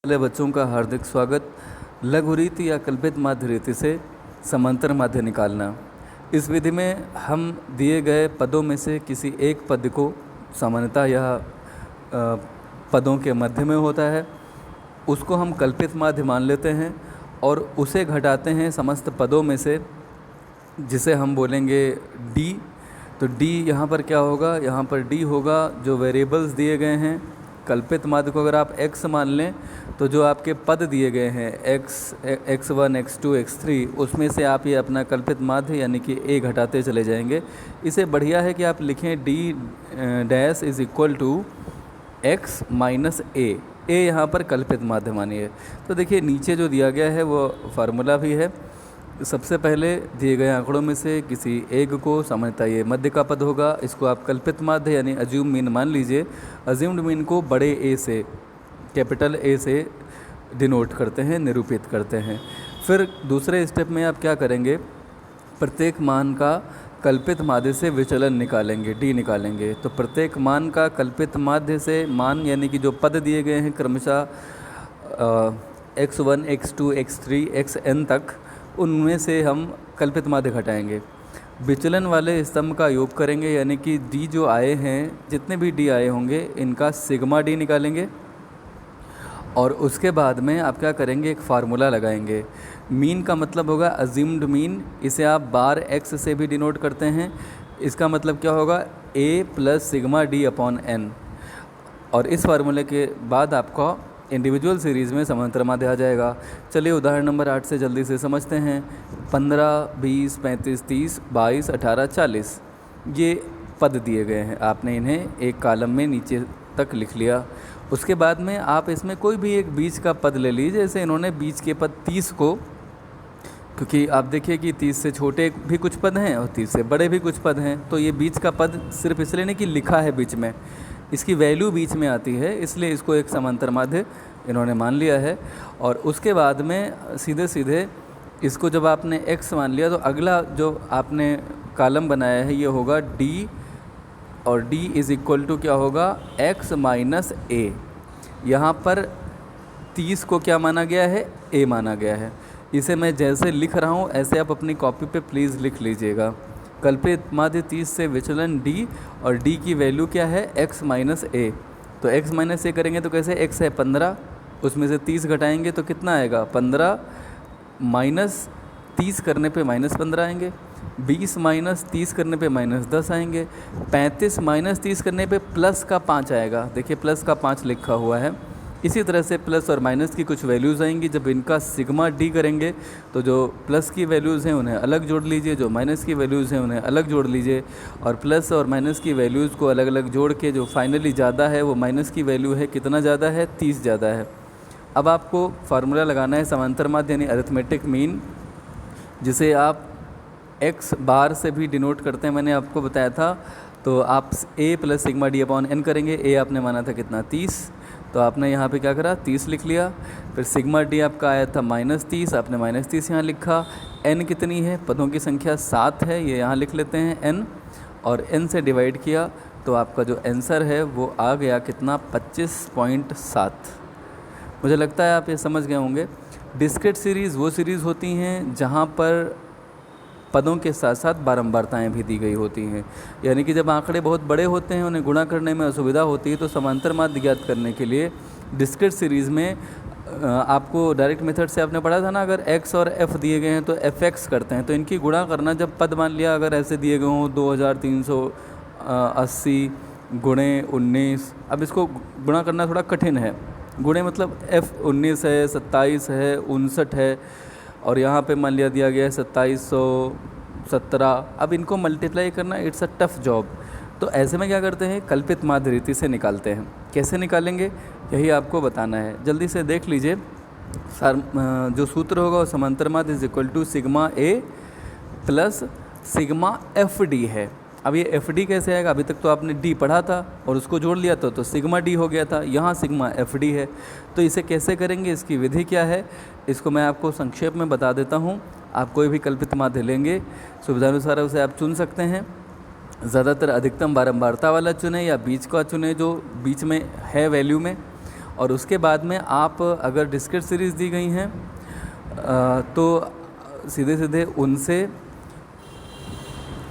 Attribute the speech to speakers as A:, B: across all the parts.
A: वाले बच्चों का हार्दिक स्वागत। लघु रीति या कल्पित माध्य रीति से समांतर माध्य निकालना। इस विधि में हम दिए गए पदों में से किसी एक पद को, सामान्यतः यह पदों के मध्य में होता है, उसको हम कल्पित माध्य मान लेते हैं और उसे घटाते हैं समस्त पदों में से, जिसे हम बोलेंगे डी। तो डी यहाँ पर क्या होगा? यहाँ पर डी होगा जो वेरिएबल्स दिए गए हैं। कल्पित माध्य को अगर आप x मान लें तो जो आपके पद दिए गए हैं x1, x2, x3, उसमें से आप ये अपना कल्पित माध्य यानी कि a घटाते चले जाएंगे। इसे बढ़िया है कि आप लिखें d dash is equal to x minus a। यहाँ पर कल्पित माध्य मानिए। तो देखिए नीचे जो दिया गया है वो फार्मूला भी है। सबसे पहले दिए गए आंकड़ों में से किसी एक को, सामान्यतः ये मध्य का पद होगा, इसको आप कल्पित माध्य यानी अज्यूम मीन मान लीजिए। अज्यूम्ड मीन को बड़े ए से, कैपिटल ए से डिनोट करते हैं, निरूपित करते हैं। फिर दूसरे स्टेप में आप क्या करेंगे? प्रत्येक मान का कल्पित माध्य से विचलन निकालेंगे, डी निकालेंगे। तो प्रत्येक मान का कल्पित माध्य से, मान यानी कि जो पद दिए गए हैं क्रमशः x1, x2, x3, xn तक, उनमें से हम कल्पित माध्य घटाएंगे। विचलन वाले स्तंभ का योग करेंगे, यानी कि डी जो आए हैं, जितने भी डी आए होंगे इनका सिग्मा डी निकालेंगे। और उसके बाद में आप क्या करेंगे? एक फार्मूला लगाएंगे। मीन का मतलब होगा अज्यूम्ड मीन, इसे आप बार x से भी डिनोट करते हैं। इसका मतलब क्या होगा? a plus sigma D upon n। और इस फार्मूले के बाद आपका इंडिविजुअल सीरीज़ में समांतर माध्य आ जाएगा। चलिए उदाहरण नंबर 8 से जल्दी से समझते हैं। 15, 20, 35, 30, 22, 18, 40 ये पद दिए गए हैं। आपने इन्हें एक कॉलम में नीचे तक लिख लिया। उसके बाद में आप इसमें कोई भी एक बीच का पद ले लीजिए। जैसे इन्होंने बीच के पद 30 को, क्योंकि आप देखिए कि 30 से छोटे भी कुछ पद हैं और 30 से बड़े भी कुछ पद हैं, तो ये बीच का पद सिर्फ इसलिए नहीं कि लिखा है बीच में, इसकी वैल्यू बीच में आती है, इसलिए इसको एक समांतर माध्य इन्होंने मान लिया है। और उसके बाद में सीधे सीधे इसको जब आपने x मान लिया तो अगला जो आपने कॉलम बनाया है ये होगा d, और d इज़ इक्वल टू क्या होगा? x minus a। यहाँ पर 30 को क्या माना गया है? a माना गया है। इसे मैं जैसे लिख रहा हूँ ऐसे आप अपनी कॉपी पे प्लीज़ लिख लीजिएगा। कल्पित माध्य 30 से विचलन d, और d की वैल्यू क्या है? x minus a। तो x माइनस a करेंगे तो कैसे? x है 15, उसमें से 30 घटाएंगे तो कितना आएगा? 15 माइनस 30 करने पे माइनस 15 आएंगे। 20 माइनस 30 करने पे माइनस 10 आएंगे। 35 माइनस 30 करने पे प्लस का 5 आएगा। देखिए प्लस का 5 लिखा हुआ है। इसी तरह से प्लस और माइनस की कुछ वैल्यूज़ आएंगी। जब इनका सिग्मा डी करेंगे तो जो प्लस की वैल्यूज़ हैं उन्हें अलग जोड़ लीजिए, जो माइनस की वैल्यूज़ हैं उन्हें अलग जोड़ लीजिए, और प्लस और माइनस की वैल्यूज़ को अलग अलग जोड़ के जो फाइनली ज़्यादा है वो माइनस की वैल्यू है। कितना ज़्यादा है? 30 ज़्यादा है। अब आपको फार्मूला लगाना है समांतर माध्य यानी अरिथमेटिक मीन, जिसे आप x बार से भी डिनोट करते हैं, मैंने आपको बताया था। तो आप a plus sigma D upon n करेंगे। a आपने माना था कितना? 30, तो आपने यहाँ पे क्या करा? 30 लिख लिया। फिर सिग्मा डी आपका आया था -30, आपने -30 यहाँ लिखा। n कितनी है? पदों की संख्या 7 है, ये यहाँ लिख लेते हैं n, और n से डिवाइड किया तो आपका जो आंसर है वो आ गया कितना? 25.7। मुझे लगता है आप ये समझ गए होंगे। डिस्क्रीट सीरीज़ वो सीरीज़ होती हैं जहाँ पर पदों के साथ साथ बारंबारताएं भी दी गई होती हैं। यानी कि जब आंकड़े बहुत बड़े होते हैं, उन्हें गुणा करने में असुविधा होती है, तो समांतर माध्य ज्ञात करने के लिए डिस्क्रीट सीरीज़ में आपको डायरेक्ट मेथड से आपने पढ़ा था ना, अगर x और f दिए गए हैं तो fx करते हैं। तो इनकी गुणा करना, जब पद मान लिया अगर ऐसे दिए गए हों 2380 गुणे 19, अब इसको गुणा करना थोड़ा कठिन है। गुणे मतलब f 19 है, 27 है, 59 है, और यहाँ पे मान लिया दिया गया है 2717। अब इनको मल्टीप्लाई करना इट्स अ टफ जॉब। तो ऐसे में क्या करते हैं? कल्पित माध्य रीति से निकालते हैं। कैसे निकालेंगे यही आपको बताना है। जल्दी से देख लीजिए। जो सूत्र होगा वो समांतर माध्य is equal to sigma A plus sigma F D है। अब ये एफ डी कैसे आएगा? अभी तक तो आपने डी पढ़ा था और उसको जोड़ लिया तो सिग्मा डी हो गया था। यहाँ सिग्मा एफ डी है। तो इसे कैसे करेंगे? इसकी विधि क्या है इसको मैं आपको संक्षेप में बता देता हूँ। आप कोई भी कल्पित माध्य लेंगे, सुविधानुसार उसे आप चुन सकते हैं। ज़्यादातर अधिकतम बारंबारता वाला चुने या बीच का चुने जो बीच में है वैल्यू में, और उसके बाद में आप अगर डिस्क्रीट सीरीज़ दी गई हैं तो सीधे सीधे उनसे,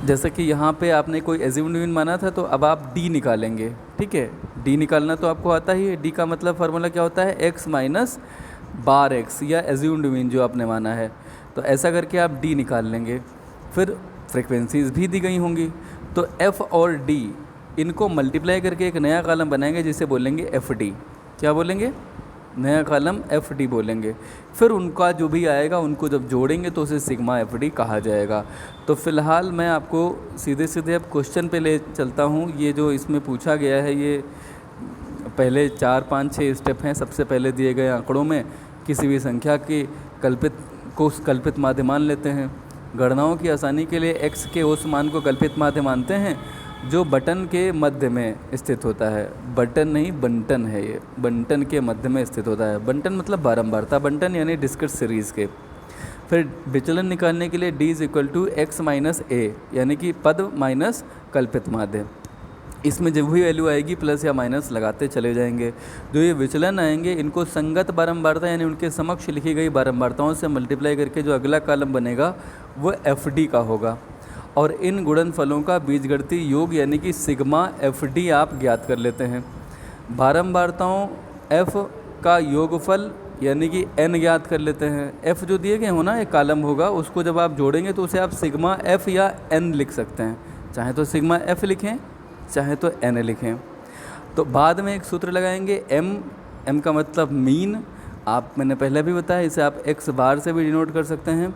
A: जैसे कि यहाँ पे आपने कोई एज्यूम्ड मीन माना था तो अब आप डी निकालेंगे, ठीक है। डी निकालना तो आपको आता ही है। डी का मतलब फार्मूला क्या होता है, एक्स माइनस बार एक्स, या एज्यूम्ड मीन जो आपने माना है। तो ऐसा करके आप डी निकाल लेंगे। फिर फ्रिक्वेंसीज भी दी गई होंगी, तो एफ़ और डी इनको मल्टीप्लाई करके एक नया कॉलम बनाएंगे जिसे बोलेंगे एफ डी। क्या बोलेंगे, नया कॉलम एफ डी बोलेंगे। फिर उनका जो भी आएगा उनको जब जोड़ेंगे तो उसे सिग्मा एफ डी कहा जाएगा। तो फ़िलहाल मैं आपको सीधे सीधे अब क्वेश्चन पे ले चलता हूँ। ये जो इसमें पूछा गया है ये पहले 4, 5, 6 स्टेप हैं। सबसे पहले दिए गए आंकड़ों में किसी भी संख्या की कल्पित माध्य मान लेते हैं। गणनाओं की आसानी के लिए x के उस मान को कल्पित माध्य मानते हैं जो बटन के मध्य में स्थित होता है। बटन नहीं, बंटन है ये, बंटन के मध्य में स्थित होता है। बंटन मतलब बारंबारता, बंटन यानी डिस्क्रीट सीरीज़ के। फिर विचलन निकालने के लिए d = x माइनस a, यानी कि पद माइनस कल्पित माध्य। इसमें जब भी वैल्यू आएगी प्लस या माइनस लगाते चले जाएंगे। जो ये विचलन आएंगे इनको संगत बारंबारता यानी उनके समक्ष लिखी गई बारंबारताओं से मल्टीप्लाई करके जो अगला कॉलम बनेगा वो एफ डी का होगा। और इन गुणनफलों का बीजगणितीय योग यानी कि सिग्मा एफ डी आप ज्ञात कर लेते हैं। बारंबारताओं एफ का योगफल यानी कि n ज्ञात कर लेते हैं। f जो दिए गए हो ना, एक कॉलम होगा, उसको जब आप जोड़ेंगे तो उसे आप सिग्मा f या n लिख सकते हैं। चाहे तो सिग्मा f लिखें, चाहे तो n लिखें। तो बाद में एक सूत्र लगाएंगे m का मतलब मीन। मैंने पहले भी बताया, इसे आप x बार से भी डिनोट कर सकते हैं।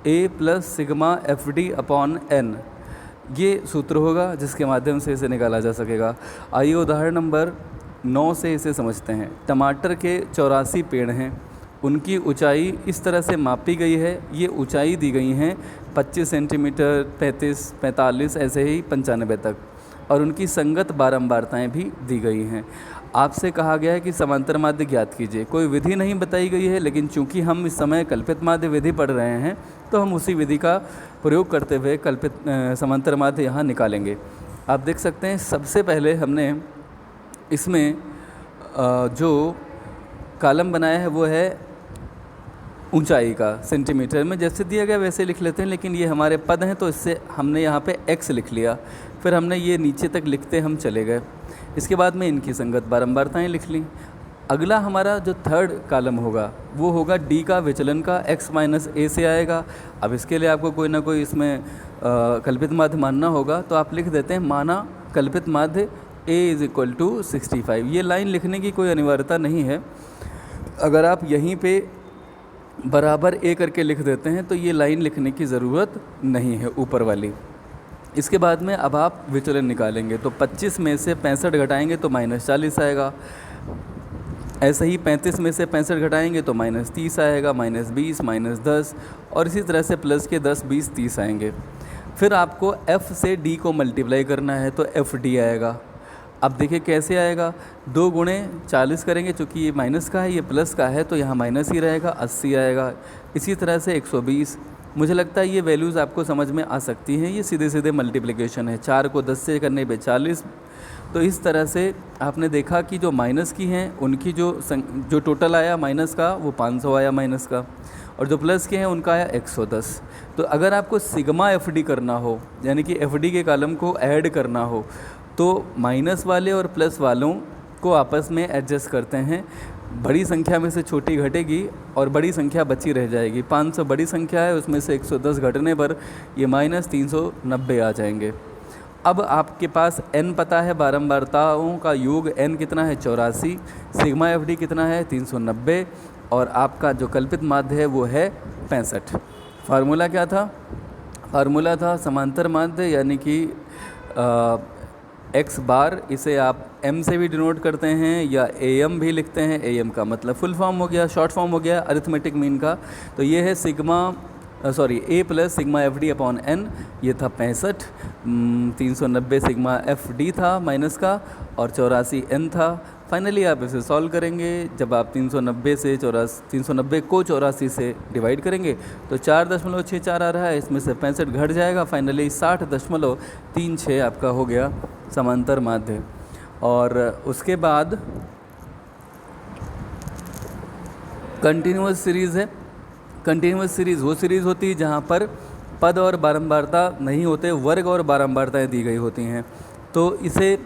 A: a plus sigma F D upon n, ये सूत्र होगा जिसके माध्यम से इसे निकाला जा सकेगा। आइए उदाहरण नंबर 9 से इसे समझते हैं। टमाटर के 84 पेड़ हैं, उनकी ऊंचाई इस तरह से मापी गई है। ये ऊंचाई दी गई हैं 25 सेंटीमीटर, 35, 45, ऐसे ही 95 तक, और उनकी संगत बारंबारताएं भी दी गई हैं। आपसे कहा गया है कि समांतर माध्य ज्ञात कीजिए। कोई विधि नहीं बताई गई है, लेकिन चूंकि हम इस समय कल्पित माध्य विधि पढ़ रहे हैं तो हम उसी विधि का प्रयोग करते हुए समांतर माध्य यहाँ निकालेंगे। आप देख सकते हैं सबसे पहले हमने इसमें जो कॉलम बनाया है वो है ऊंचाई का, सेंटीमीटर में जैसे दिया गया वैसे लिख लेते हैं, लेकिन ये हमारे पद हैं तो इससे हमने यहाँ पे x लिख लिया। फिर हमने ये नीचे तक लिखते हम चले गए। इसके बाद में इनकी संगत बारंबारताएं लिख ली। अगला हमारा जो थर्ड कॉलम होगा वो होगा d का विचलन का, x माइनस a से आएगा। अब इसके लिए आपको कोई ना कोई इसमें कल्पित माध्य मानना होगा, तो आप लिख देते हैं माना कल्पित माध्य a = 65। ये लाइन लिखने की कोई अनिवार्यता नहीं है। अगर आप यहीं पे बराबर a करके लिख देते हैं तो ये लाइन लिखने की ज़रूरत नहीं है ऊपर वाली। इसके बाद में अब आप विचलन निकालेंगे तो 25 में से 65 घटाएंगे तो -40 आएगा। ऐसे ही 35 में से 65 घटाएंगे तो -30 आएगा, -20, -10, और इसी तरह से प्लस के 10, 20, 30 आएंगे। फिर आपको f से d को मल्टीप्लाई करना है तो एफ डी आएगा। अब देखिए कैसे आएगा, 2 × 40 करेंगे, चूँकि ये माइनस का है ये प्लस का है तो यहाँ माइनस ही रहेगा, 80 आएगा। इसी तरह से 120। मुझे लगता है ये वैल्यूज़ आपको समझ में आ सकती हैं। ये सीधे सीधे मल्टीप्लिकेशन है, 4 को 10 से करने पे 40। तो इस तरह से आपने देखा कि जो माइनस की हैं उनकी जो टोटल आया माइनस का वो 500 आया माइनस का, और जो प्लस के हैं उनका आया 110। तो अगर आपको सिग्मा एफ डी करना हो, यानी कि एफ डी के कॉलम को ऐड करना हो, तो माइनस वाले और प्लस वालों को आपस में एडजस्ट करते हैं। बड़ी संख्या में से छोटी घटेगी और बड़ी संख्या बची रह जाएगी। 500 बड़ी संख्या है, उसमें से 110 घटने पर ये -390 आ जाएंगे। अब आपके पास n पता है, बारंबारताओं का योग n कितना है 84, सिग्मा एफ डी कितना है 390, और आपका जो कल्पित माध्य है वो है 65। फार्मूला क्या था? फार्मूला था समांतर माध्य यानी कि x बार, इसे आप m से भी डिनोट करते हैं या am भी लिखते हैं। am का मतलब फुल फॉर्म हो गया, शॉर्ट फॉर्म हो गया अरिथमेटिक मीन का। तो ये है a plus sigma F D upon n। ये था 65, 390 सिग्मा एफ डी था माइनस का, और 84 n था। फाइनली आप इसे सॉल्व करेंगे। जब आप 390 को 84 से डिवाइड करेंगे तो 4.64 आ रहा है, इसमें से 65 घट जाएगा। फाइनली 60.36 आपका हो गया समांतर माध्य। और उसके बाद कंटिन्यूअस सीरीज़ है। कंटिन्यूअस सीरीज़ वो सीरीज़ होती है जहाँ पर पद और बारंबारता नहीं होते, वर्ग और बारंबारताएँ दी गई होती हैं। तो इसे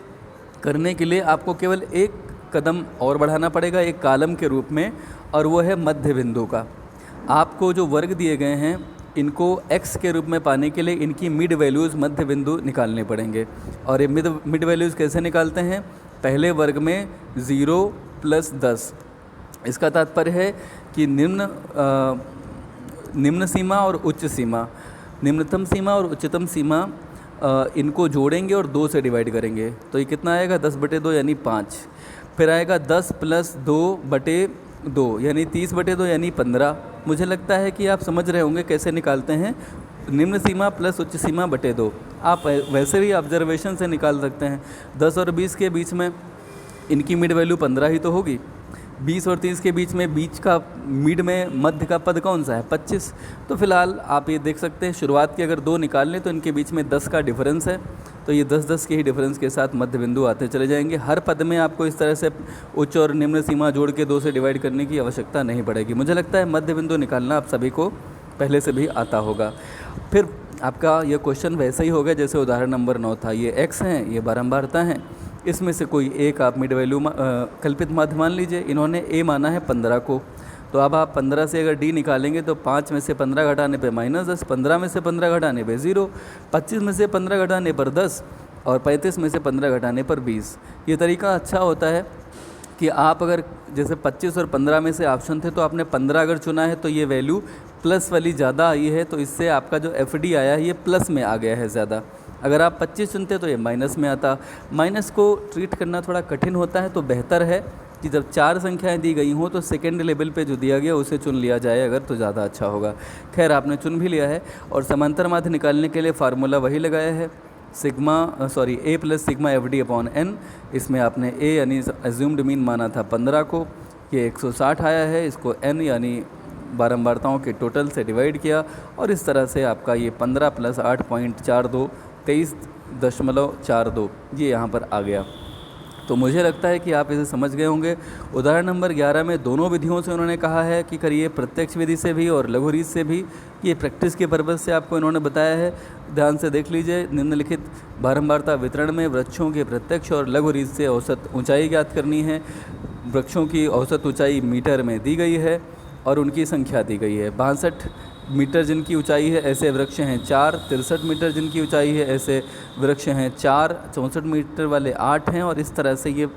A: करने के लिए आपको केवल एक कदम और बढ़ाना पड़ेगा एक कॉलम के रूप में, और वो है मध्य बिंदु का। आपको जो वर्ग दिए गए हैं इनको x के रूप में पाने के लिए इनकी मिड वैल्यूज़ मध्य बिंदु निकालने पड़ेंगे। और ये मिड वैल्यूज़ कैसे निकालते हैं? पहले वर्ग में 0 + 10। इसका तात्पर्य है कि निम्न सीमा और उच्च सीमा, निम्नतम सीमा और उच्चतम सीमा इनको जोड़ेंगे और 2 से डिवाइड करेंगे। तो ये कितना आएगा? 10/2 यानी 5। फिर आएगा 10 + 2/2 यानी 30/2 यानी 15। मुझे लगता है कि आप समझ रहे होंगे कैसे निकालते हैं। निम्न सीमा प्लस उच्च सीमा बटे 2 आप वैसे भी ऑब्जर्वेशन से निकाल सकते हैं। 10 और 20 के बीच में इनकी मिड वैल्यू 15 ही तो होगी। 20 और 30 के बीच में बीच का मिड में मध्य का पद कौन सा है? 25। तो फिलहाल आप ये देख सकते हैं शुरुआत की अगर 2 निकाल लें तो इनके बीच में 10 का डिफरेंस है। तो ये 10-10 के ही डिफरेंस के साथ मध्य बिंदु आते चले जाएंगे। हर पद में आपको इस तरह से उच्च और निम्न सीमा जोड़ के 2 से डिवाइड करने की आवश्यकता नहीं पड़ेगी। मुझे लगता है मध्य बिंदु निकालना आप सभी को पहले से भी आता होगा। फिर आपका ये क्वेश्चन वैसे ही होगा जैसे उदाहरण नंबर 9 था। ये x हैं, ये बारंबारता हैं, इसमें से कोई एक आप मिड वैल्यू कल्पित माध्य मान लीजिए। इन्होंने a माना है 15 को, तो अब आप 15 से अगर d निकालेंगे तो 5 में से 15 घटाने पे -10, 15 में से 15 घटाने पे 0, 25 में से 15 घटाने पर 10 और 35 में से 15 घटाने पर 20। ये तरीका अच्छा होता है कि आप अगर जैसे 25 और 15 में से ऑप्शन थे तो आपने 15 अगर चुना है तो ये वैल्यू प्लस वाली ज़्यादा आई है, तो इससे आपका जो FD आया है ये प्लस में आ गया है ज़्यादा। अगर आप 25 चुनते तो ये माइनस में आता। माइनस को ट्रीट करना थोड़ा कठिन होता है, तो बेहतर है कि जब 4 संख्याएं दी गई हों तो सेकेंड लेवल पे जो दिया गया उसे चुन लिया जाए अगर, तो ज़्यादा अच्छा होगा। खैर आपने चुन भी लिया है। और समांतर माध्य निकालने के लिए फार्मूला वही लगाया है, a + सिग्मा FD/n। इसमें आपने a यानी एज्यूम्ड मीन माना था 15 को, ये 160 आया है, इसको n यानी बारंबारताओं के टोटल से डिवाइड किया और इस तरह से आपका ये 15 + 8.42 23.42 ये यहाँ पर आ गया। तो मुझे लगता है कि आप इसे समझ गए होंगे। उदाहरण नंबर 11 में दोनों विधियों से उन्होंने कहा है कि करिए, प्रत्यक्ष विधि से भी और लघु रीत से भी। ये प्रैक्टिस के पर्पज़ से आपको इन्होंने बताया है, ध्यान से देख लीजिए। निम्नलिखित बारंबारता वितरण में वृक्षों के प्रत्यक्ष और लघु रीत से औसत ऊंचाई ज्ञात करनी है। वृक्षों की औसत ऊंचाई मीटर में दी गई है और उनकी संख्या दी गई है। 62 मीटर जिनकी ऊंचाई है ऐसे वृक्ष हैं 4, 63 मीटर जिनकी ऊंचाई है ऐसे वृक्ष हैं 4, 64 मीटर वाले 8 हैं। और इस तरह से ये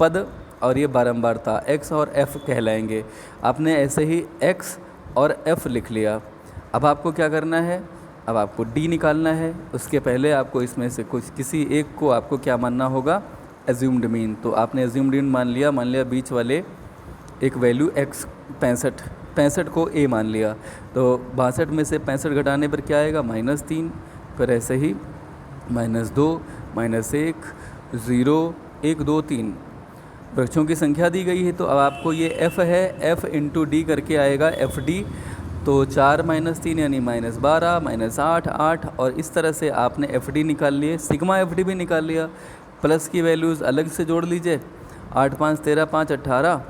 A: पद और ये बारंबारता x और f कहलाएंगे। आपने ऐसे ही x और f लिख लिया। अब आपको क्या करना है? अब आपको d निकालना है। उसके पहले आपको इसमें से किसी एक को आपको क्या मानना होगा? Assumed mean. तो आपने एज्यूम्ड मीन मान लिया बीच वाले एक वैल्यू x 65 को a मान लिया। तो 62 में से 65 घटाने पर क्या आएगा? -3। फिर ऐसे ही -2, -1, 0, 1, 2, 3 वृक्षों की संख्या दी गई है। तो अब आपको ये f है, f × d करके आएगा FD। तो 4 - 3 यानी -12, -8, 8 और इस तरह से आपने FD निकाल लिए। सिग्मा FD भी निकाल लिया। प्लस की वैल्यूज़ अलग से जोड़ लीजिए। 8, 5, 13, 5, 18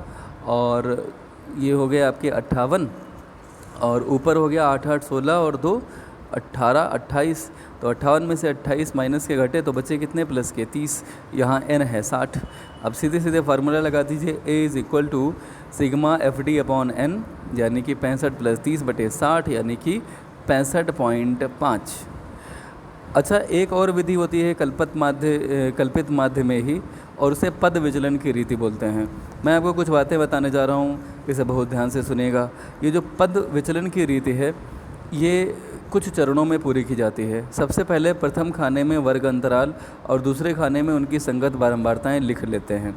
A: और ये हो गया आपके 58 और ऊपर हो गया 8, 8, 16 और 2, 18, 28। तो 58 में से 28 माइनस के घटे तो बचे कितने? प्लस के 30। यहाँ n है 60। अब सीधे सीधे फार्मूला लगा दीजिए, a = सिग्मा FD/n यानी कि 65 + 30/60 यानी कि 65.5। अच्छा, एक और विधि होती है कल्पित माध्य में ही, और उसे पद विचलन की रीति बोलते हैं। मैं आपको कुछ बातें बताने जा रहा हूँ, इसे बहुत ध्यान से सुनिएगा। ये जो पद विचलन की रीति है ये कुछ चरणों में पूरी की जाती है। सबसे पहले प्रथम खाने में वर्ग अंतराल और दूसरे खाने में उनकी संगत बारंबारताएं लिख लेते हैं।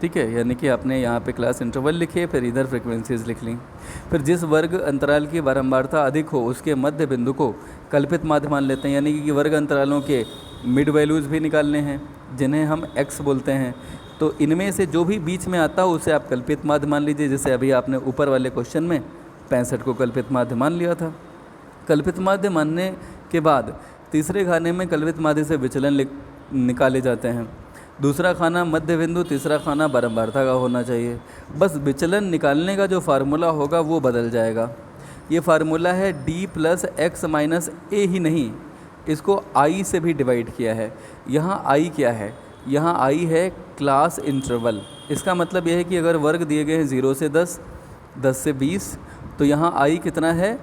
A: ठीक है, यानी कि आपने यहाँ पे क्लास इंटरवल लिखे, फिर इधर फ्रिक्वेंसीज लिख ली। फिर जिस वर्ग अंतराल की बारंबारता अधिक हो उसके मध्य बिंदु को कल्पित माध्य मान लेते हैं। यानी कि वर्ग अंतरालों के मिड वैल्यूज़ भी निकालने हैं जिन्हें हम x बोलते हैं। तो इनमें से जो भी बीच में आता हो उसे आप कल्पित माध्य मान लीजिए। जैसे अभी आपने ऊपर वाले क्वेश्चन में 65 को कल्पित माध्य मान लिया था। कल्पित माध्य मानने के बाद तीसरे खाने में कल्पित माध्य से विचलन निकाले जाते हैं। दूसरा खाना मध्य बिंदु, तीसरा खाना बारंबारता का होना चाहिए। बस विचलन निकालने का जो फार्मूला होगा वो बदल जाएगा। ये फार्मूला है d प्लस एक्स माइनस ए ही नहीं, इसको i से भी डिवाइड किया है। यहाँ i क्या है? यहाँ i है क्लास इंटरवल। इसका मतलब यह है कि अगर वर्ग दिए गए हैं 0 से 10, 10 से 20, तो यहाँ i कितना है?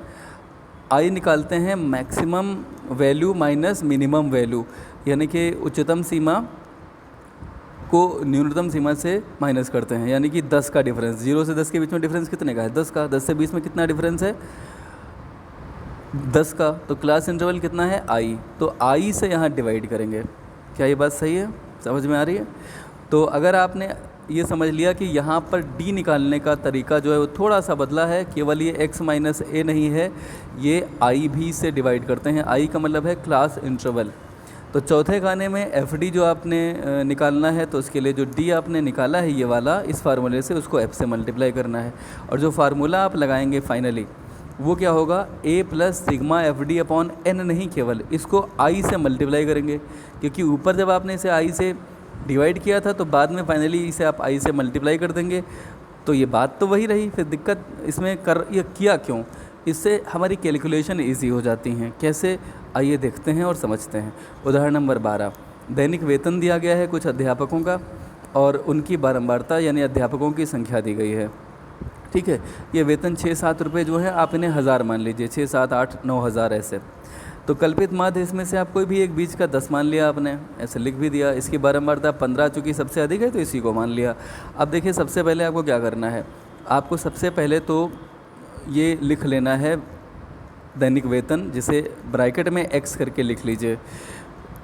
A: i निकालते हैं maximum value minus minimum value, यानी कि उच्चतम सीमा को न्यूनतम सीमा से माइनस करते हैं, यानी कि 10 का डिफरेंस। 0 से 10 के बीच में डिफरेंस कितने का है? 10 का। 10 से 20 में कितना डिफरेंस है? 10 का। तो क्लास इंटरवल कितना है? i। तो i से यहाँ डिवाइड करेंगे। क्या ये बात सही है? समझ में आ रही है? तो अगर आपने ये समझ लिया कि यहाँ पर d निकालने का तरीका जो है वो थोड़ा सा बदला है, केवल ये x माइनस ए नहीं है, ये i भी से डिवाइड करते हैं। i का मतलब है क्लास इंटरवल। तो चौथे खाने में FD जो आपने निकालना है, तो उसके लिए जो D आपने निकाला है ये वाला, इस फार्मूले से उसको F से मल्टीप्लाई करना है। और जो फार्मूला आप लगाएंगे फाइनली वो क्या होगा? A plus sigma FD upon N नहीं, केवल इसको I से मल्टीप्लाई करेंगे, क्योंकि ऊपर जब आपने इसे I से डिवाइड किया था तो बाद में फाइनली इसे आप I से मल्टीप्लाई कर देंगे। तो ये बात तो वही रही, फिर दिक्कत इसमें ये किया क्यों? इससे हमारी कैलकुलेशन इजी हो जाती हैं। कैसे? आइए देखते हैं और समझते हैं। उदाहरण नंबर 12, दैनिक वेतन दिया गया है कुछ अध्यापकों का और उनकी बारंबारता यानी अध्यापकों की संख्या दी गई है। ठीक है, ये वेतन 6-7 रुपये जो है आप इन्हें हज़ार मान लीजिए, 6, 7, 8, 9 हज़ार ऐसे। तो कल्पित माध्य इसमें से आप कोई भी एक बीच का 10 मान लिया आपने, ऐसे लिख भी दिया। इसकी बारंबारता 15 चूँकि सबसे अधिक है तो इसी को मान लिया। अब देखिए सबसे पहले आपको क्या करना है, आपको सबसे पहले तो ये लिख लेना है दैनिक वेतन, जिसे ब्रैकेट में x करके लिख लीजिए,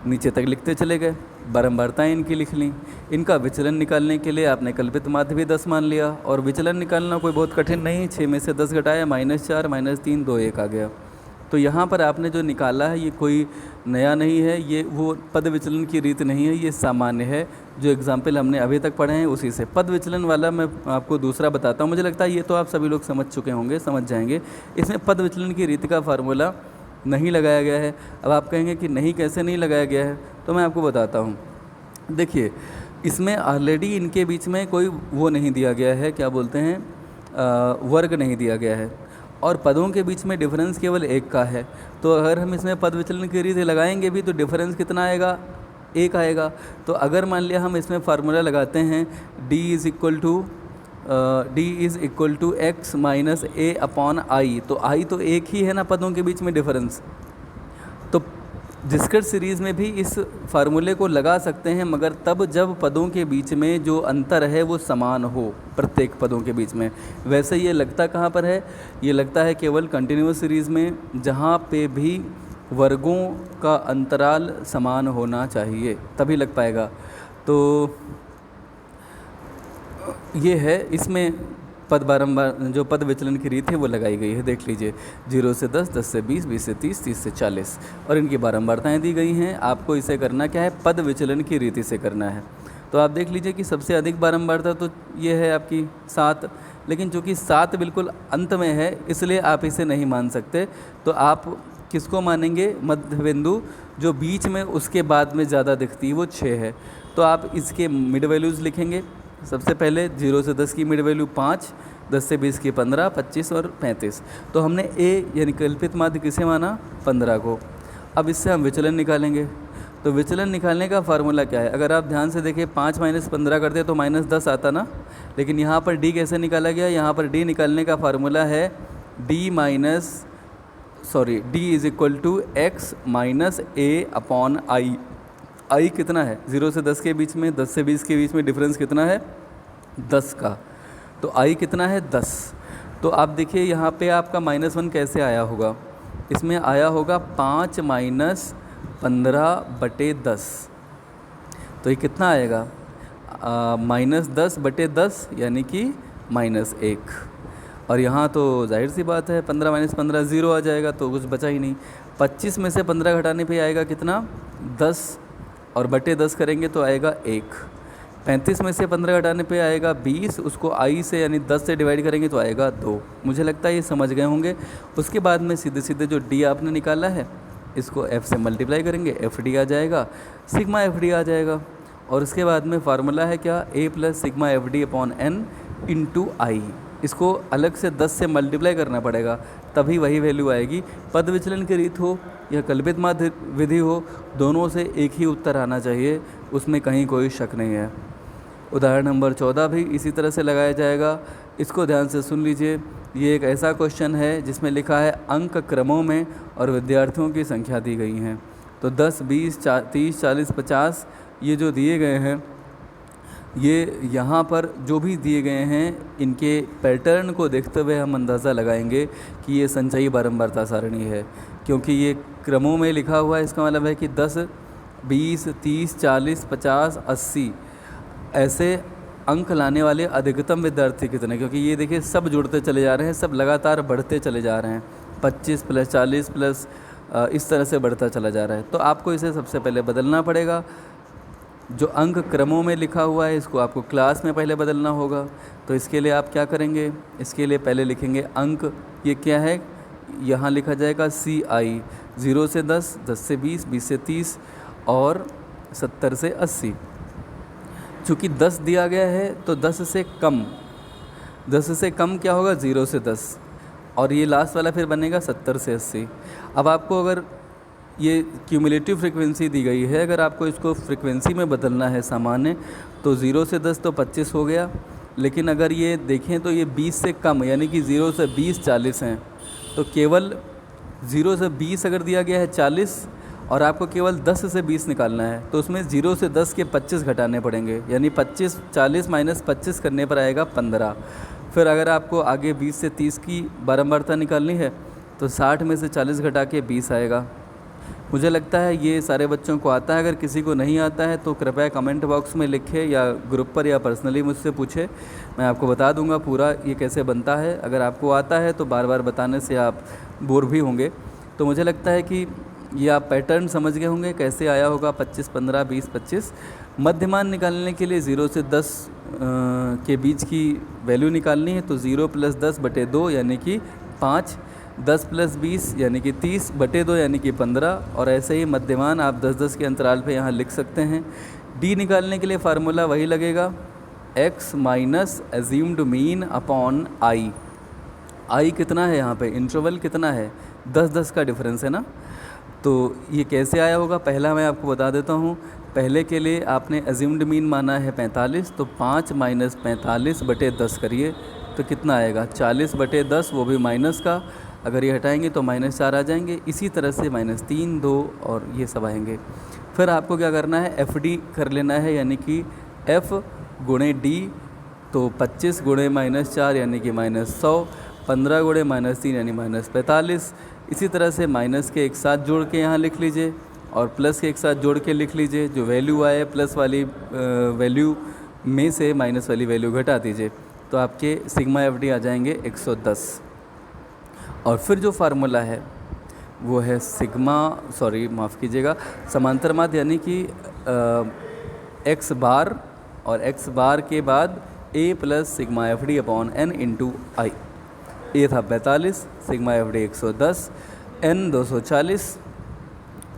A: नीचे तक लिखते चले गए। बारंबारताएँ इनकी लिख ली। इनका विचलन निकालने के लिए आपने कल्पित माध्य भी 10 मान लिया, और विचलन निकालना कोई बहुत कठिन नहीं, 6 में से 10 घटाया, -4, -3, 2, 1 आ गया। तो यहाँ पर आपने जो निकाला है ये कोई नया नहीं है, ये वो पद विचलन की रीत नहीं है, ये सामान्य है। जो एग्जाम्पल हमने अभी तक पढ़े हैं उसी से। पद विचलन वाला मैं आपको दूसरा बताता हूँ, मुझे लगता है ये तो आप सभी लोग समझ चुके होंगे, समझ जाएंगे। इसमें पद विचलन की रीति का फार्मूला नहीं लगाया गया है। अब आप कहेंगे कि नहीं, कैसे नहीं लगाया गया है? तो मैं आपको बताता हूँ। देखिए इसमें ऑलरेडी इनके बीच में कोई वो नहीं दिया गया है, क्या बोलते हैं, वर्ग नहीं दिया गया है, और पदों के बीच में डिफरेंस केवल 1 का है। तो अगर हम इसमें पद विचलन की रीति लगाएंगे भी तो डिफरेंस कितना आएगा? 1 आएगा। तो अगर मान लिया हम इसमें फार्मूला लगाते हैं d is equal to x minus A upon i, तो आई तो 1 ही है ना पदों के बीच में डिफरेंस। तो डिस्कस सीरीज़ में भी इस फार्मूले को लगा सकते हैं, मगर तब जब पदों के बीच में जो अंतर है वो समान हो प्रत्येक पदों के बीच में। वैसे ये लगता कहाँ पर है? ये लगता है केवल कंटिन्यूअस सीरीज़ में, जहाँ पे भी वर्गों का अंतराल समान होना चाहिए, तभी लग पाएगा। तो ये है, इसमें पद बारंबार जो पद विचलन की रीत है वो लगाई गई है। देख लीजिए 0 से 10, 10 से 20, 20 से 30, 30 से 40, और इनकी बारंबारताएँ दी गई हैं। आपको इसे करना क्या है? पद विचलन की रीति से करना है। तो आप देख लीजिए कि सबसे अधिक बारंबारता तो ये है आपकी 7, लेकिन चूँकि 7 बिल्कुल अंत में है इसलिए आप इसे नहीं मान सकते। तो आप किसको मानेंगे? मध्य बिंदु जो बीच में उसके बाद में ज़्यादा दिखती है वो 6 है। तो आप इसके मिड वैल्यूज़ लिखेंगे। सबसे पहले 0 से 10 की मिड वैल्यू 5, 10 से 20 की 15, 25 और 35। तो हमने a यानी कल्पित माध्य किसे माना? 15 को। अब इससे हम विचलन निकालेंगे। तो विचलन निकालने का फार्मूला क्या है? अगर आप ध्यान से देखें 5 माइनस 15 करते तो -10 आता ना, लेकिन यहाँ पर d कैसे निकाला गया? यहाँ पर d निकालने का फार्मूला है d is equal to x minus A upon I. I कितना है? 0 से 10 के बीच में, 10 से 20 के बीच में डिफरेंस कितना है? 10 का। तो आई कितना है? 10। तो आप देखिए यहाँ पे आपका -1 कैसे आया होगा? इसमें आया होगा 5 माइनस 15/10। तो ये कितना आएगा? -10/10 यानी कि -1। और यहाँ तो जाहिर सी बात है 15 माइनस 15 0 आ जाएगा, तो कुछ बचा ही नहीं। 25 में से 15 घटाने पे आएगा कितना? 10, और बटे 10 करेंगे तो आएगा 1। 35 में से 15 घटाने पे आएगा 20, उसको आई से यानी 10 से डिवाइड करेंगे तो आएगा 2। मुझे लगता है ये समझ गए होंगे। उसके बाद में सीधे सीधे जो डी आपने निकाला है इसको एफ से मल्टीप्लाई करेंगे, एफ डी आ जाएगा, सिग्मा एफ डी आ जाएगा। और उसके बाद में फार्मूला है क्या, a plus sigma F D upon N into I. इसको अलग से 10 से मल्टीप्लाई करना पड़ेगा, तभी वही वैल्यू आएगी। पद विचलन की रीत हो या कल्पित माध्य विधि हो, दोनों से एक ही उत्तर आना चाहिए, उसमें कहीं कोई शक नहीं है। उदाहरण नंबर 14 भी इसी तरह से लगाया जाएगा। इसको ध्यान से सुन लीजिए। ये एक ऐसा क्वेश्चन है जिसमें लिखा है अंक क्रमों में और विद्यार्थियों की संख्या दी गई हैं। तो 10, 20, 30, 40, 50 ये जो दिए गए हैं, ये यहाँ पर जो भी दिए गए हैं, इनके पैटर्न को देखते हुए हम अंदाज़ा लगाएंगे कि ये संचयी बारंबारता सारणी है, क्योंकि ये क्रमों में लिखा हुआ है। इसका मतलब है कि 10, 20, 30, 40, 50, 80 ऐसे अंक लाने वाले अधिकतम विद्यार्थी कितने, क्योंकि ये देखिए सब जुड़ते चले जा रहे हैं, सब लगातार बढ़ते चले जा रहे हैं, 25 प्लस 40 प्लस इस तरह से बढ़ता चला जा रहा है। तो आपको इसे सबसे पहले बदलना पड़ेगा। जो अंक क्रमों में लिखा हुआ है इसको आपको क्लास में पहले बदलना होगा। तो इसके लिए आप क्या करेंगे, इसके लिए पहले लिखेंगे अंक, ये क्या है, यहाँ लिखा जाएगा CI, 0 से 10, 10 से 20, 20 से 30 और 70 से 80। चूँकि 10 दिया गया है तो 10 से कम क्या होगा, 0 से 10, और ये लास्ट वाला फिर बनेगा 70 से 80। अब आपको अगर ये क्यूमुलेटिव फ्रीक्वेंसी दी गई है, अगर आपको इसको फ्रीक्वेंसी में बदलना है सामान्य, तो 0 से 10 तो 25 हो गया, लेकिन अगर ये देखें तो ये 20 से कम यानी कि 0 से 20 40 हैं। तो केवल 0 से 20 अगर दिया गया है 40 और आपको केवल 10 से 20 निकालना है, तो उसमें 0 से 10 के 25 घटाने पड़ेंगे, यानी 25 40 माइनस 25 करने पर आएगा 15। फिर अगर आपको आगे 20 से 30 की बारंबारता निकालनी है तो 60 में से 40 घटा के 20 आएगा। मुझे लगता है ये सारे बच्चों को आता है। अगर किसी को नहीं आता है तो कृपया कमेंट बॉक्स में लिखे या ग्रुप पर या पर्सनली मुझसे पूछे, मैं आपको बता दूंगा पूरा ये कैसे बनता है। अगर आपको आता है तो बार बार बताने से आप बोर भी होंगे। तो मुझे लगता है कि ये आप पैटर्न समझ गए होंगे कैसे आया होगा 25, 15, 20, 25। मध्यमान निकालने के लिए 0 से 10 के बीच की वैल्यू निकालनी है, तो 0 प्लस 10 बटे 2 यानी कि 5, 10 प्लस 20 यानी कि 30 बटे 2 यानी कि 15, और ऐसे ही मध्यमान आप 10-10 के अंतराल पे यहाँ लिख सकते हैं। डी निकालने के लिए फार्मूला वही लगेगा, x minus assumed mean upon I. I कितना है यहाँ पे, इंटरवल कितना है, 10-10 का डिफरेंस है ना। तो ये कैसे आया होगा, पहला मैं आपको बता देता हूँ। पहले के लिए आपने एज्यूम्ड मीन माना है 45, तो 5 माइनस 45 बटे 10 करिए तो कितना आएगा, 40 बटे 10, वो भी माइनस का। अगर ये हटाएंगे तो -4 आ जाएंगे। इसी तरह से -3, 2 और ये सब आएंगे। फिर आपको क्या करना है, FD कर लेना है, यानी कि F गुणे D, तो 25 गुणे -4 यानी कि -100, 15 गुणे -3 यानी -45। इसी तरह से माइनस के एक साथ जोड़ के यहाँ लिख लीजिए और प्लस के एक साथ जोड़ के लिख लीजिए। जो वैल्यू आए प्लस वाली वैल्यू में से माइनस वाली वैल्यू घटा दीजिए, तो आपके सिग्मा FD आ जाएंगे 110। और फिर जो फार्मूला है वो है माफ़ कीजिएगा, समांतर माध्य, यानी कि x बार और x बार के बाद a plus sigma FD upon n into I. A था 42, सिग्मा FD 110, n 240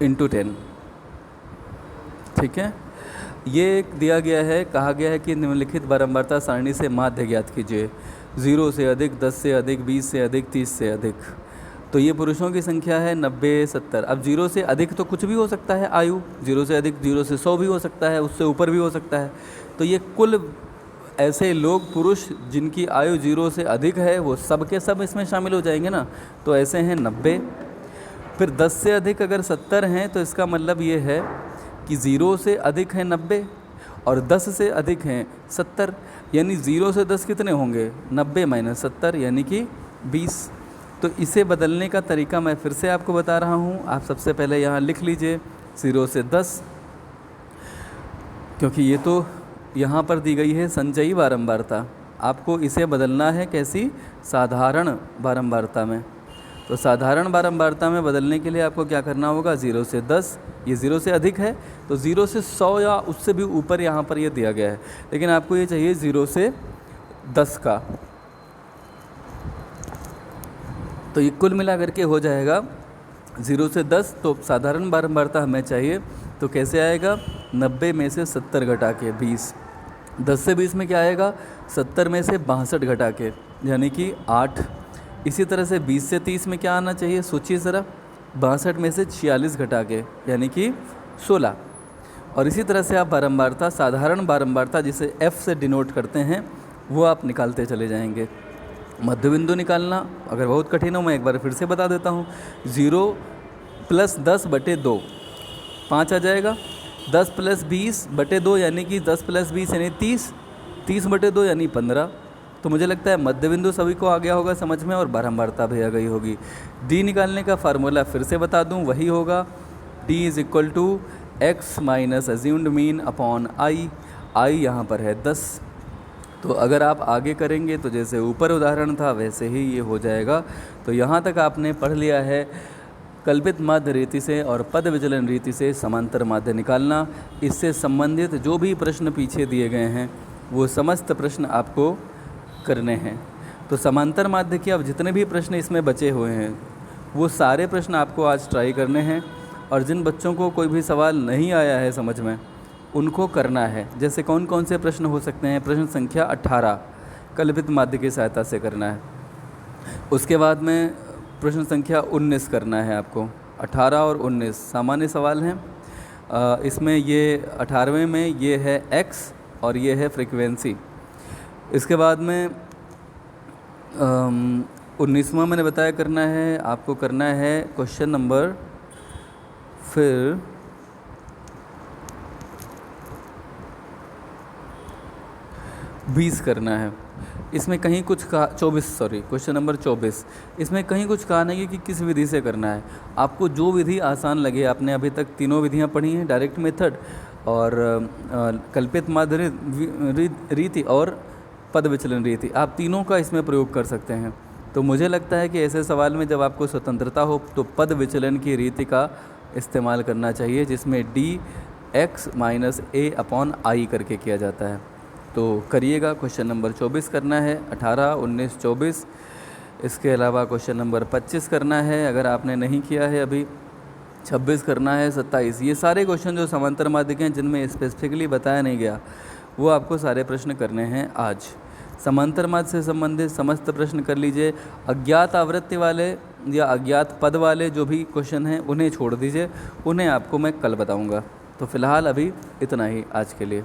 A: इंटू 10। ठीक है, ये एक दिया गया है, कहा गया है कि निम्नलिखित बारंबारता सारणी से माध्य ज्ञात कीजिए, 0 से अधिक, 10 से अधिक, 20 से अधिक, 30 से अधिक। तो ये पुरुषों की संख्या है 90, 70। अब 0 से अधिक तो कुछ भी हो सकता है आयु, 0 से अधिक 0 से 100 भी हो सकता है, उससे ऊपर भी हो सकता है। तो ये कुल ऐसे लोग पुरुष जिनकी आयु 0 से अधिक है वो सब के सब इसमें शामिल हो जाएंगे ना। तो ऐसे हैं 90। फिर 10 से अधिक अगर 70 हैं तो इसका मतलब ये है कि 0 से अधिक हैं 90 और 10 से अधिक हैं 70, यानी 0 से 10 कितने होंगे, 90 माइनस 70 यानी कि 20। तो इसे बदलने का तरीका मैं फिर से आपको बता रहा हूँ। आप सबसे पहले यहाँ लिख लीजिए 0 से 10, क्योंकि ये तो यहाँ पर दी गई है संचयी बारंबारता। आपको इसे बदलना है कैसी, साधारण बारंबारता में। तो साधारण बारंबारता में बदलने के लिए आपको क्या करना होगा, 0 से 10, ये 0 से अधिक है तो 0 से 100 या उससे भी ऊपर यहाँ पर ये दिया गया है, लेकिन आपको ये चाहिए 0 से 10 का। तो ये कुल मिला करके हो जाएगा 0 से 10। तो साधारण बारंबारता हमें चाहिए, तो कैसे आएगा, 90 में से 70 घटा के 20, 10 से 20 में क्या आएगा, 70 में से 62 घटा के यानी कि 8। इसी तरह से 20 से 30 में क्या आना चाहिए, सोचिए ज़रा, 62 में से 46 घटा के यानी कि 16। और इसी तरह से आप बारंबारता, साधारण बारंबारता जिसे F से डिनोट करते हैं, वो आप निकालते चले जाएंगे। मध्य बिंदु निकालना अगर बहुत कठिन हो, मैं एक बार फिर से बता देता हूँ। 0 + 10/2 5 आ जाएगा। 10 + 20/2 यानी कि 10 + 20 यानी 30, 30/2 यानी 15। तो मुझे लगता है मध्य बिंदु सभी को आ गया होगा समझ में, और बारंबारता भी आ गई होगी। डी निकालने का फार्मूला फिर से बता दूं, वही होगा D = x - assumed mean upon i। i यहाँ पर है 10। तो अगर आप आगे करेंगे तो जैसे ऊपर उदाहरण था वैसे ही ये हो जाएगा। तो यहाँ तक आपने पढ़ लिया है कल्पित माध्य रीति से और पद विचलन रीति से समांतर माध्य निकालना। इससे संबंधित जो भी प्रश्न पीछे दिए गए हैं वो समस्त प्रश्न आपको करने हैं। तो समांतर माध्य के अब जितने भी प्रश्न इसमें बचे हुए हैं वो सारे प्रश्न आपको आज ट्राई करने हैं। और जिन बच्चों को कोई भी सवाल नहीं आया है समझ में, उनको करना है। जैसे कौन कौन से प्रश्न हो सकते हैं, प्रश्न संख्या 18 कल्पित माध्य की सहायता से करना है। उसके बाद में प्रश्न संख्या 19 करना है आपको। 18 और 19 सामान्य सवाल हैं। इसमें ये 18वें में ये है x और ये है फ्रीक्वेंसी। इसके बाद में 19वां मैंने बताया करना है आपको, करना है क्वेश्चन नंबर फिर 20 करना है। इसमें कहीं कुछ कहा 24, सॉरी क्वेश्चन नंबर 24। इसमें कहीं कुछ कहा नहीं कि किस विधि से करना है। आपको जो विधि आसान लगे, आपने अभी तक तीनों विधियां पढ़ी हैं, डायरेक्ट मेथड और कल्पित माध्य रीति और पद विचलन रीति, आप तीनों का इसमें प्रयोग कर सकते हैं। तो मुझे लगता है कि ऐसे सवाल में जब आपको स्वतंत्रता हो तो पद विचलन की रीति का इस्तेमाल करना चाहिए, जिसमें D x - a upon i करके किया जाता है। तो करिएगा। क्वेश्चन नंबर 24 करना है, 18, 19, 24। इसके अलावा क्वेश्चन नंबर 25 करना है अगर आपने नहीं किया है अभी, 26 करना है, 27। ये सारे क्वेश्चन जो समांतर माध्य के हैं जिनमें स्पेसिफिकली बताया नहीं गया, वो आपको सारे प्रश्न करने हैं आज। समांतर माध्य से संबंधित समस्त प्रश्न कर लीजिए। अज्ञात आवृत्ति वाले या अज्ञात पद वाले जो भी क्वेश्चन हैं उन्हें छोड़ दीजिए, उन्हें आपको मैं कल बताऊंगा। तो फ़िलहाल अभी इतना ही आज के लिए।